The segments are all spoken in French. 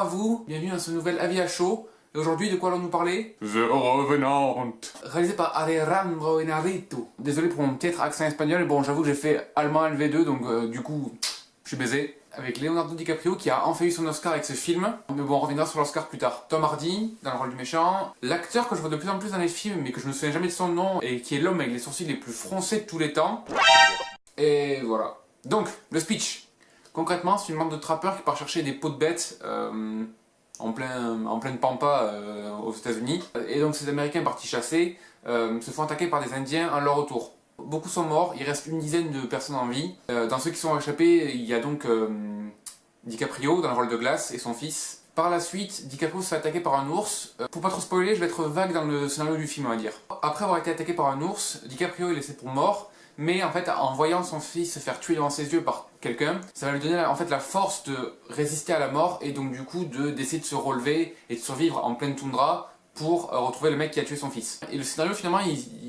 à vous, bienvenue dans ce nouvel avis à chaud. Et aujourd'hui, de quoi allons-nous parler? The Revenant. Réalisé par Alejandro Inarritu. Désolé pour mon piètre accent espagnol, bon j'avoue que j'ai fait allemand LV2, donc du coup, je suis baisé. Avec Leonardo DiCaprio qui a enfin eu son Oscar avec ce film. Mais bon, on reviendra sur l'Oscar plus tard. Tom Hardy, dans le rôle du méchant. L'acteur que je vois de plus en plus dans les films, mais que je me souviens jamais de son nom, et qui est l'homme avec les sourcils les plus froncés de tous les temps. Et voilà. Donc, le speech. Concrètement, c'est une bande de trappeurs qui part chercher des peaux de bêtes en pleine pampa aux États-Unis. Et donc, ces Américains partis chasser se font attaquer par des Indiens à leur retour. Beaucoup sont morts, il reste une dizaine de personnes en vie. Dans ceux qui sont échappés, il y a donc DiCaprio dans le rôle de Glass et son fils. Par la suite, DiCaprio se fait attaquer par un ours. Pour pas trop spoiler, je vais être vague dans le scénario du film, on va dire. Après avoir été attaqué par un ours, DiCaprio est laissé pour mort. Mais en fait, en voyant son fils se faire tuer devant ses yeux par quelqu'un, ça va lui donner en fait la force de résister à la mort et donc du coup d'essayer de se relever et de survivre en pleine toundra pour retrouver le mec qui a tué son fils. Et le scénario finalement,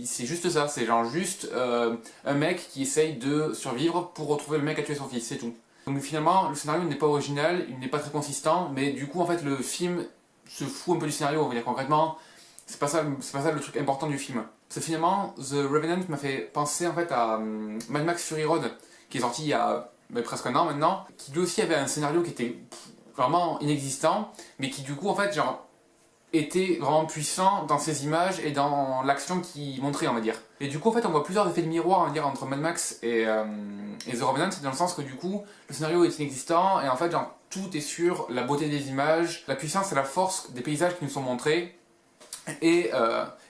c'est juste ça, c'est genre juste un mec qui essaye de survivre pour retrouver le mec qui a tué son fils, c'est tout. Donc finalement, le scénario n'est pas original, il n'est pas très consistant, mais du coup en fait le film se fout un peu du scénario, on va dire concrètement. C'est pas ça le truc important du film. C'est finalement The Revenant m'a fait penser en fait à Mad Max Fury Road, qui est sorti il y a presque un an maintenant, qui lui aussi avait un scénario qui était vraiment inexistant, mais qui du coup en fait genre était vraiment puissant dans ses images et dans l'action qu'il montrait, on va dire. Et du coup en fait on voit plusieurs effets de miroir, on va dire, entre Mad Max et The Revenant, dans le sens que du coup le scénario est inexistant et en fait genre tout est sur la beauté des images, la puissance et la force des paysages qui nous sont montrés. Et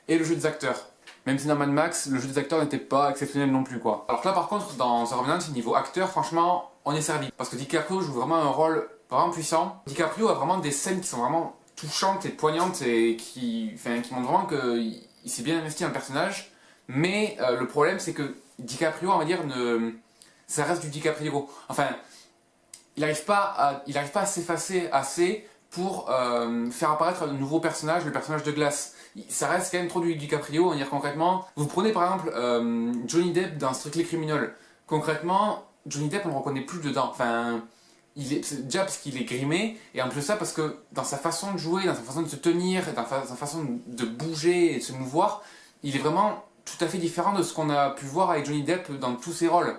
le jeu des acteurs. Même si dans Mad Max, le jeu des acteurs n'était pas exceptionnel non plus, quoi. Alors que là, par contre, dans The Revenant, niveau acteur, franchement, on est servi. Parce que DiCaprio joue vraiment un rôle vraiment puissant. DiCaprio a vraiment des scènes qui sont vraiment touchantes et poignantes et qui montrent vraiment qu'il s'est bien investi dans le personnage. Mais le problème, c'est que DiCaprio, on va dire, ça reste du DiCaprio. Enfin, il n'arrive pas à s'effacer assez pour faire apparaître un nouveau personnage, le personnage de Glass. Ça reste quand même trop du DiCaprio, on va dire concrètement. Vous prenez par exemple Johnny Depp dans Strictly Criminal. Concrètement, Johnny Depp on le reconnaît plus dedans. Enfin, c'est déjà parce qu'il est grimé, et en plus de ça parce que dans sa façon de jouer, dans sa façon de se tenir, dans sa façon de bouger et de se mouvoir, il est vraiment tout à fait différent de ce qu'on a pu voir avec Johnny Depp dans tous ses rôles.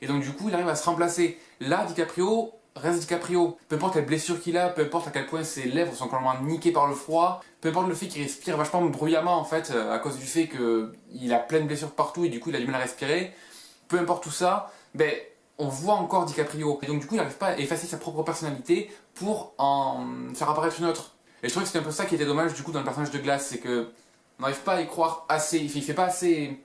Et donc du coup, il arrive à se remplacer. Là, DiCaprio reste DiCaprio. Peu importe la blessure qu'il a, peu importe à quel point ses lèvres sont complètement niquées par le froid, peu importe le fait qu'il respire vachement bruyamment en fait, à cause du fait qu'il a plein de blessures partout et du coup il a du mal à respirer, peu importe tout ça, ben, on voit encore DiCaprio. Et donc du coup il n'arrive pas à effacer sa propre personnalité pour en faire apparaître une autre. Et je trouve que c'était un peu ça qui était dommage du coup dans le personnage de Glass, c'est que on n'arrive pas à y croire assez, il fait pas assez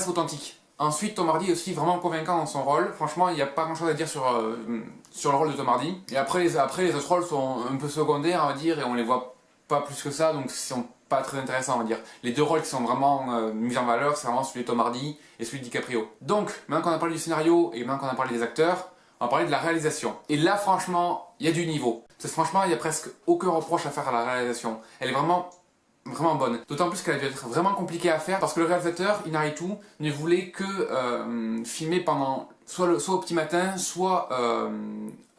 authentique. Ensuite, Tom Hardy est aussi vraiment convaincant dans son rôle. Franchement, il n'y a pas grand chose à dire sur le rôle de Tom Hardy. Et après les autres rôles sont un peu secondaires, on va dire, et on les voit pas plus que ça, donc ils sont pas très intéressants, on va dire. Les deux rôles qui sont vraiment mis en valeur, c'est vraiment celui de Tom Hardy et celui de DiCaprio. Donc, maintenant qu'on a parlé du scénario et maintenant qu'on a parlé des acteurs, on va parler de la réalisation. Et là, franchement, il y a du niveau. Parce que franchement, il n'y a presque aucun reproche à faire à la réalisation. Elle est vraiment bonne. D'autant plus qu'elle a dû être vraiment compliquée à faire parce que le réalisateur, Inarritu, ne voulait que filmer pendant soit au petit matin, soit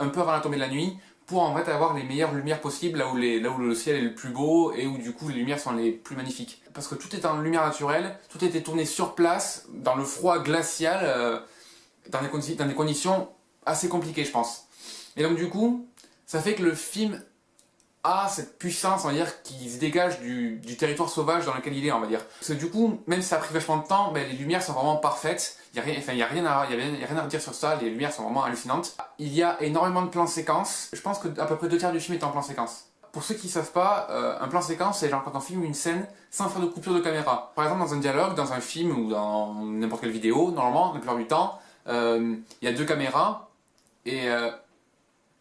un peu avant la tombée de la nuit, pour en fait avoir les meilleures lumières possibles là où le ciel est le plus beau et où du coup les lumières sont les plus magnifiques. Parce que tout est en lumière naturelle, tout a été tourné sur place, dans le froid glacial, dans des conditions assez compliquées, je pense. Et donc du coup, ça fait que le film a cette puissance, on va dire, qui se dégage du territoire sauvage dans lequel il est, on va dire. Parce que du coup, même si ça a pris vachement de temps, les lumières sont vraiment parfaites. Il n'y a rien à dire sur ça, les lumières sont vraiment hallucinantes. Il y a énormément de plans séquences. Je pense que à peu près 2/3 du film est en plan séquence. Pour ceux qui ne savent pas, un plan séquence, c'est genre quand on filme une scène sans faire de coupure de caméra. Par exemple, dans un dialogue, dans un film ou dans n'importe quelle vidéo, normalement, la plupart du temps, il y a 2 caméras et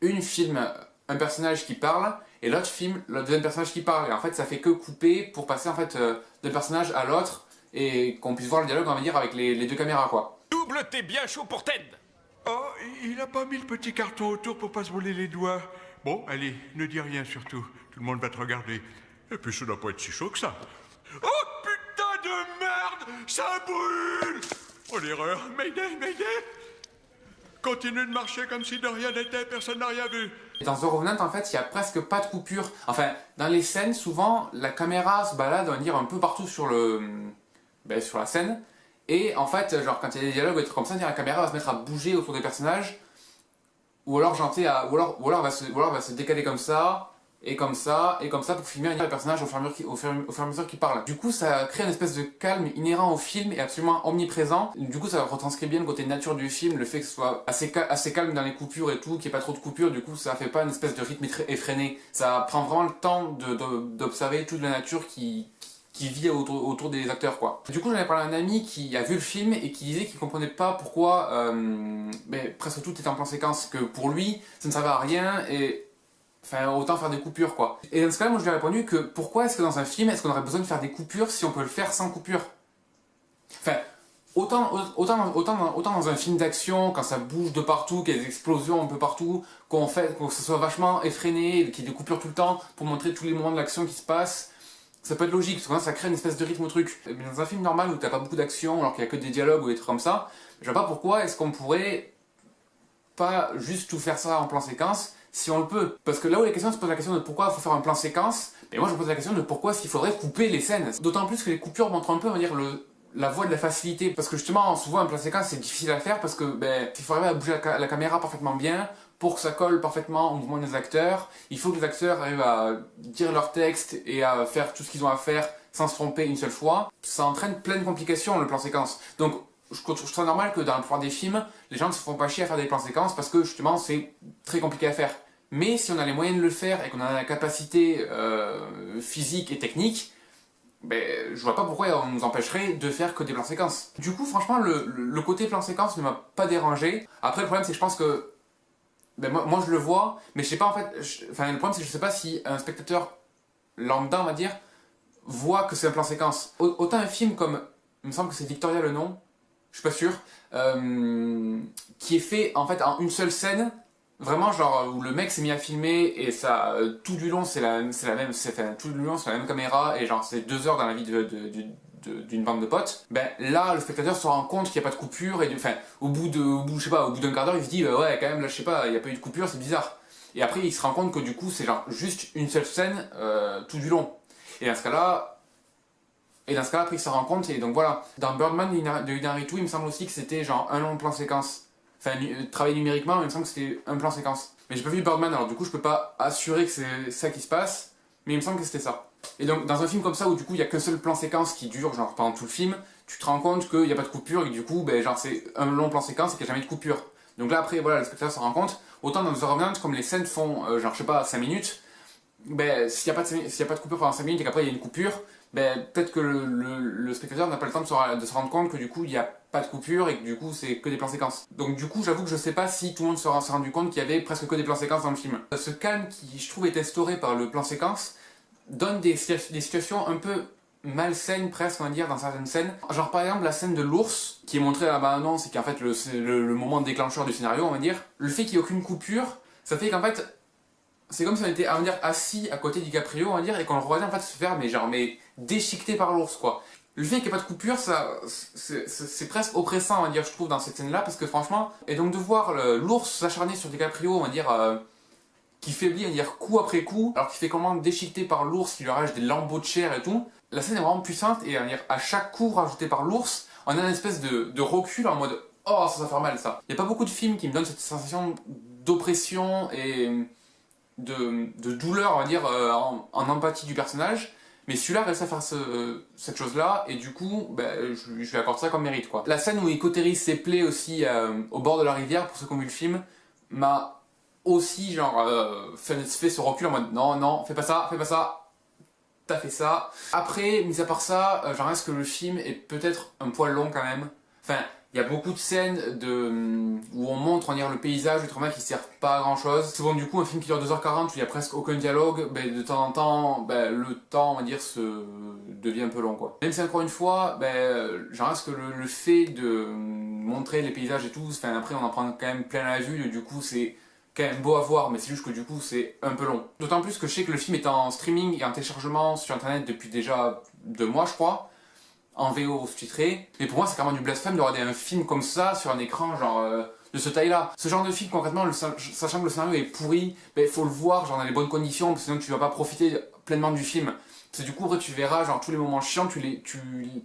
une filme un personnage qui parle et l'autre filme le deuxième personnage qui parle. Et en fait, ça fait que couper pour passer en fait d'un personnage à l'autre et qu'on puisse voir le dialogue, on va dire, avec les 2 caméras, quoi. Double, t'es bien chaud pour Ted. Oh, il a pas mis le petit carton autour pour pas se brûler les doigts. Bon, allez, ne dis rien surtout. Tout le monde va te regarder. Et puis ça doit pas être si chaud que ça. Oh, putain de merde! Ça brûle! Oh, l'erreur! Mayday, Mayday! Continue de marcher comme si de rien n'était, personne n'a rien vu. Et dans The Revenant, en fait, il y a presque pas de coupure. Enfin, dans les scènes, souvent, la caméra se balade, on va dire, un peu partout sur sur la scène. Et en fait, genre, quand il y a des dialogues ou des trucs comme ça, la caméra va se mettre à bouger autour des personnages. Ou alors, ou alors va se décaler comme ça, et comme ça, et comme ça, pour filmer un personnage au fur et à mesure qu'il parle. Du coup, ça crée une espèce de calme inhérent au film et absolument omniprésent. Du coup, ça retranscrit bien le côté nature du film, le fait que ce soit assez calme dans les coupures et tout, qu'il n'y ait pas trop de coupures, du coup, ça fait pas une espèce de rythme effréné. Ça prend vraiment le temps d'observer toute la nature qui vit autour des acteurs, quoi. Du coup, j'en ai parlé à un ami qui a vu le film et qui disait qu'il comprenait pas pourquoi presque tout était en plan séquence, que pour lui, ça ne servait à rien et enfin, autant faire des coupures, quoi. Et dans ce cas-là, moi, je lui ai répondu que pourquoi est-ce que dans un film, est-ce qu'on aurait besoin de faire des coupures si on peut le faire sans coupure? Enfin, autant dans un film d'action, quand ça bouge de partout, qu'il y a des explosions un peu partout, que ce soit vachement effréné, qu'il y ait des coupures tout le temps pour montrer tous les moments de l'action qui se passent, ça peut être logique, parce que ça crée une espèce de rythme au truc. Mais dans un film normal où t'as pas beaucoup d'action, alors qu'il y a que des dialogues ou des trucs comme ça, je vois pas pourquoi est-ce qu'on pourrait pas juste tout faire ça en plan séquence, si on le peut. Parce que là où les questions se posent la question de pourquoi il faut faire un plan séquence, mais moi je me pose la question de pourquoi est-ce qu'il faudrait couper les scènes. D'autant plus que les coupures montrent un peu, on va dire, la voie de la facilité. Parce que justement, souvent un plan séquence c'est difficile à faire parce que il faut arriver à bouger la caméra parfaitement bien pour que ça colle parfaitement au mouvement des acteurs. Il faut que les acteurs arrivent à dire leur texte et à faire tout ce qu'ils ont à faire sans se tromper une seule fois. Ça entraîne plein de complications le plan séquence. Donc je trouve ça normal que dans la plupart des films, les gens ne se font pas chier à faire des plans séquences parce que justement c'est très compliqué à faire. Mais si on a les moyens de le faire et qu'on a la capacité physique et technique, je vois pas pourquoi on nous empêcherait de faire que des plans séquences. Du coup, franchement, le côté plan séquence ne m'a pas dérangé. Après, le problème, c'est que je pense que moi je le vois, mais je sais pas en fait. Le problème, c'est que je sais pas si un spectateur lambda, on va dire, voit que c'est un plan séquence. Autant un film comme, il me semble que c'est Victoria le nom, je suis pas sûr, qui est fait en fait en une seule scène. Vraiment genre où le mec s'est mis à filmer et ça tout du long c'est la même tout du long c'est la même caméra et genre c'est 2 heures dans la vie d'une bande de potes. Là le spectateur se rend compte qu'il n'y a pas de coupure et au bout d'un quart d'heure il se dit ouais quand même là je sais pas il n'y a pas eu de coupure c'est bizarre. Et après il se rend compte que du coup c'est genre juste une seule scène tout du long. Et dans ce cas-là après il se rend compte et donc voilà. Dans Birdman de Inarritu il me semble aussi que c'était genre un long plan séquence. Enfin, travailler numériquement, il me semble que c'était un plan séquence. Mais j'ai pas vu Birdman, alors du coup je peux pas assurer que c'est ça qui se passe, mais il me semble que c'était ça. Et donc dans un film comme ça où du coup il y a qu'un seul plan séquence qui dure genre pendant tout le film, tu te rends compte qu'il n'y a pas de coupure et que du coup genre c'est un long plan séquence et qu'il n'y a jamais de coupure. Donc là après voilà le spectateur se rend compte, autant dans The Revenant comme les scènes font genre je sais pas 5 minutes, s'il n'y a pas de coupure pendant 5 minutes et qu'après il y a une coupure, peut-être que le spectateur n'a pas le temps de se rendre compte que du coup il n'y a pas de coupure et que du coup c'est que des plans séquences. Donc du coup j'avoue que je sais pas si tout le monde s'est rendu compte qu'il y avait presque que des plans séquences dans le film. Ce calme qui je trouve est instauré par le plan séquence donne des situations un peu malsaines presque on va dire dans certaines scènes. Genre par exemple la scène de l'ours qui est montrée à la bande-annonce et qui est en fait le moment déclencheur du scénario on va dire. Le fait qu'il n'y ait aucune coupure, ça fait qu'en fait c'est comme si on était, on va dire, assis à côté DiCaprio, on va dire, et qu'on le regardait en fait se faire, déchiqueté par l'ours, quoi. Le fait qu'il n'y ait pas de coupure, c'est presque oppressant, on va dire, je trouve, dans cette scène-là, parce que franchement, et donc de voir l'ours s'acharner sur DiCaprio, on va dire, qui faiblit, on va dire, coup après coup, alors qu'il fait comment déchiqueté par l'ours, qui lui arrache des lambeaux de chair et tout, la scène est vraiment puissante, et on va dire, à chaque coup rajouté par l'ours, on a une espèce de recul en mode, oh, ça va faire mal, ça. Il n'y a pas beaucoup de films qui me donnent cette sensation d'oppression et de douleur, on va dire, en empathie du personnage. Mais celui-là réussit à faire cette chose-là, et du coup, je lui accorde ça comme mérite, quoi. La scène où il cautérise ses plaies aussi au bord de la rivière, pour ceux qui ont vu le film, m'a aussi, genre, fait ce recul en mode non, fais pas ça, t'as fait ça. Après, mis à part ça, j'en reste que le film est peut-être un poil long quand même. Enfin, il y a beaucoup de scènes où on montre le paysage, autrement qui ne servent pas à grand chose. Souvent du coup un film qui dure 2h40 où il n'y a presque aucun dialogue, de temps en temps le temps on va dire devient un peu long quoi. Même si encore une fois, j'en reste que le fait de montrer les paysages et tout, après on en prend quand même plein la vue, du coup c'est quand même beau à voir, mais c'est juste que du coup c'est un peu long. D'autant plus que je sais que le film est en streaming et en téléchargement sur internet depuis déjà 2 mois je crois. En VO sous-titré, mais pour moi c'est carrément du blasphème de regarder un film comme ça sur un écran genre de ce taille-là. Ce genre de film, concrètement, sachant que le scénario est pourri, il faut le voir genre dans les bonnes conditions, parce que sinon tu vas pas profiter pleinement du film. Parce que du coup, après, tu verras genre tous les moments chiants, tu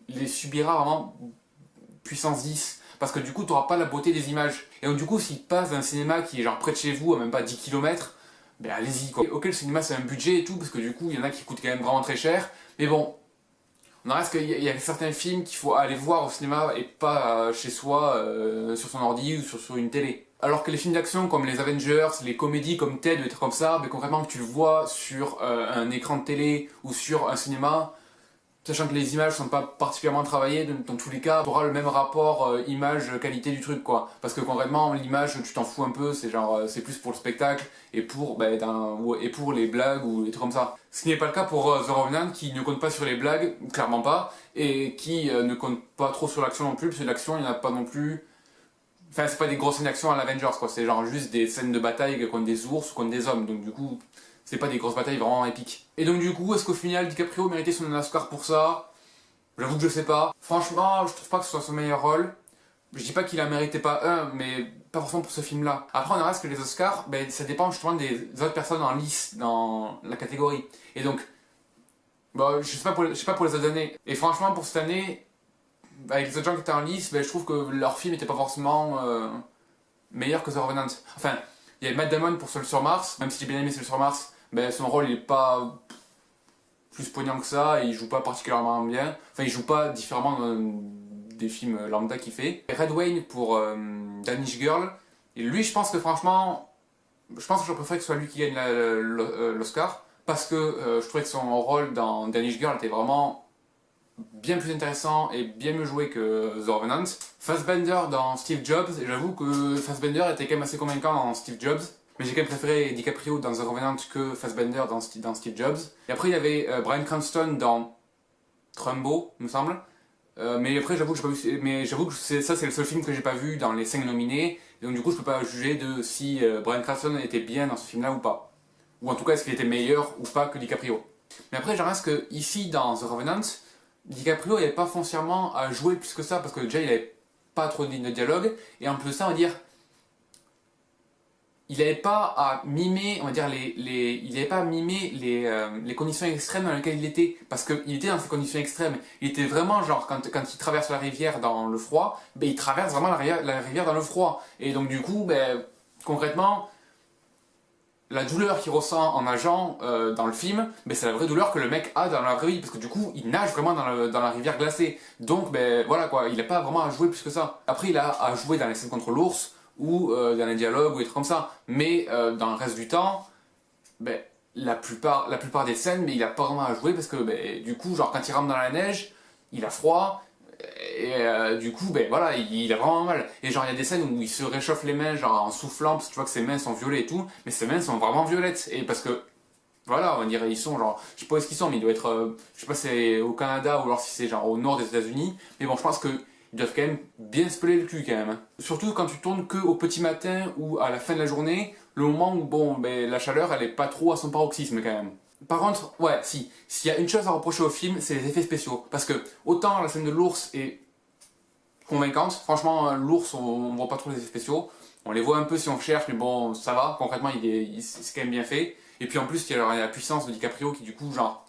les subiras vraiment puissance 10. Parce que du coup, tu n'auras pas la beauté des images. Et donc du coup, s'il passe d'un cinéma qui est genre près de chez vous, à même pas 10 km, ben allez-y quoi. Ok, le cinéma c'est un budget et tout, parce que du coup, il y en a qui coûtent quand même vraiment très cher. Mais bon, on en reste qu'il y a certains films qu'il faut aller voir au cinéma et pas chez soi, sur son ordi ou sur une télé. Alors que les films d'action comme les Avengers, les comédies comme Ted ou des trucs comme ça, ben concrètement que tu le vois sur un écran de télé ou sur un cinéma, sachant que les images sont pas particulièrement travaillées, dans tous les cas, tu auras le même rapport image-qualité du truc quoi. Parce que concrètement, l'image, tu t'en fous un peu, c'est genre, c'est plus pour le spectacle et pour les blagues ou des trucs comme ça. Ce qui n'est pas le cas pour The Revenant, qui ne compte pas sur les blagues, clairement pas, et qui ne compte pas trop sur l'action non plus, parce que l'action, il n'y en a pas non plus. Enfin, c'est pas des grosses scènes d'action à l'Avengers quoi, c'est genre juste des scènes de bataille contre des ours ou contre des hommes, donc du coup. C'est pas des grosses batailles vraiment épiques. Et donc du coup, est-ce qu'au final DiCaprio méritait son Oscar pour ça? J'avoue que je sais pas. Franchement, je trouve pas que ce soit son meilleur rôle. Je dis pas qu'il en méritait pas un, mais pas forcément pour ce film-là. Après, on reste que les Oscars, ben, ça dépend justement des autres personnes en lice dans la catégorie. Et donc, bon, je sais pas pour les autres années. Et franchement, pour cette année, avec les autres gens qui étaient en lice, ben, je trouve que leur film était pas forcément meilleur que The Revenant. Enfin, il y a Matt Damon pour Seul sur Mars, même si j'ai bien aimé Seul sur Mars, ben, son rôle il est pas plus poignant que ça, et il joue pas particulièrement bien. Enfin, il joue pas différemment des films lambda qu'il fait. Et Red Wayne pour Danish Girl, et lui je pense que franchement, je pense que je préfère que ce soit lui qui gagne l'Oscar, parce que je trouvais que son rôle dans Danish Girl était vraiment bien plus intéressant et bien mieux joué que The Revenant. Fassbender dans Steve Jobs, et j'avoue que Fassbender était quand même assez convaincant dans Steve Jobs, mais j'ai quand même préféré DiCaprio dans The Revenant que Fassbender dans Steve Jobs. Et après il y avait Bryan Cranston dans Trumbo, il me semble. Mais après j'avoue que j'ai pas vu, mais j'avoue que ça c'est le seul film que j'ai pas vu dans les 5 nominés, et donc du coup je peux pas juger de si Bryan Cranston était bien dans ce film là ou pas. Ou en tout cas est-ce qu'il était meilleur ou pas que DiCaprio. Mais après j'en reste que ici dans The Revenant, DiCaprio n'avait pas foncièrement à jouer plus que ça, parce que déjà il n'avait pas trop de lignes de dialogue, et en plus de ça, on va dire, il n'avait pas à mimer, on va dire, il n'avait pas à mimer les conditions extrêmes dans lesquelles il était, parce qu'il était dans ces conditions extrêmes. Il était vraiment genre, quand il traverse la rivière dans le froid, ben, il traverse vraiment la rivière dans le froid. Et donc du coup, ben, concrètement, la douleur qu'il ressent en nageant dans le film, ben c'est la vraie douleur que le mec a dans la vraie vie, parce que du coup il nage vraiment dans la rivière glacée. Donc ben voilà quoi, il n'a pas vraiment à jouer plus que ça. Après il a à jouer dans les scènes contre l'ours, ou dans les dialogues, ou des trucs comme ça. Mais dans le reste du temps, ben, la plupart des scènes, mais il n'a pas vraiment à jouer, parce que ben, du coup, genre quand il rentre dans la neige, il a froid, et du coup, ben voilà, il a vraiment mal. Et genre, il y a des scènes où il se réchauffe les mains, genre en soufflant, parce que tu vois que ses mains sont violettes et tout, mais ses mains sont vraiment violettes. Et parce que, voilà, on dirait, ils sont genre, je sais pas où est-ce qu'ils sont, mais ils doivent être, je sais pas si c'est au Canada ou alors si c'est genre au nord des États-Unis, mais bon, je pense que ils doivent quand même bien se peler le cul quand même. Surtout quand tu tournes que au petit matin ou à la fin de la journée, le moment où, bon, ben, la chaleur, elle est pas trop à son paroxysme quand même. Par contre, ouais, s'il y a une chose à reprocher au film, c'est les effets spéciaux. Parce que, autant la scène de l'ours est convaincante, franchement, l'ours, on voit pas trop les effets spéciaux. On les voit un peu si on cherche, mais bon, ça va, concrètement, c'est quand même bien fait. Et puis en plus, il y a la puissance de DiCaprio qui, du coup, genre,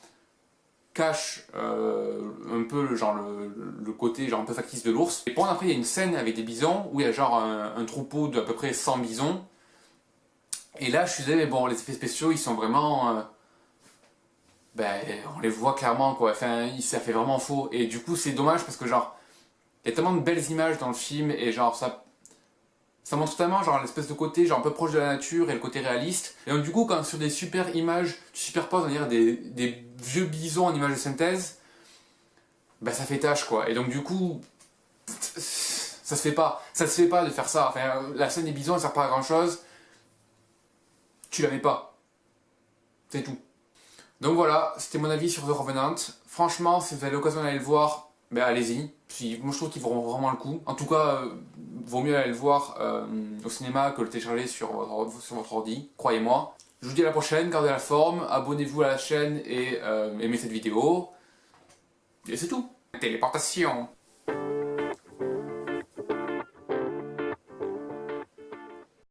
cache un peu genre le côté genre un peu factice de l'ours. Et après, il y a une scène avec des bisons où il y a genre un troupeau d'à peu près 100 bisons. Et là, je suis désolé, mais bon, les effets spéciaux, ils sont vraiment... ben, on les voit clairement, quoi. Enfin, ça fait vraiment faux. Et du coup, c'est dommage parce que, genre, il y a tellement de belles images dans le film et, genre, ça montre tellement, genre, l'espèce de côté, genre, un peu proche de la nature et le côté réaliste. Et donc, du coup, quand sur des super images, tu superposes, on va dire, des vieux bisons en images de synthèse, ben, ça fait tâche, quoi. Et donc, du coup, ça se fait pas. Ça se fait pas de faire ça. Enfin, la scène des bisons, elle sert pas à grand chose. Tu la mets pas. C'est tout. Donc voilà, c'était mon avis sur The Revenant. Franchement, si vous avez l'occasion d'aller le voir, ben allez-y. Moi je trouve qu'il vaut vraiment le coup. En tout cas, vaut mieux aller le voir au cinéma que le télécharger sur votre ordi, croyez-moi. Je vous dis à la prochaine, gardez la forme, abonnez-vous à la chaîne et aimez cette vidéo. Et c'est tout. Téléportation.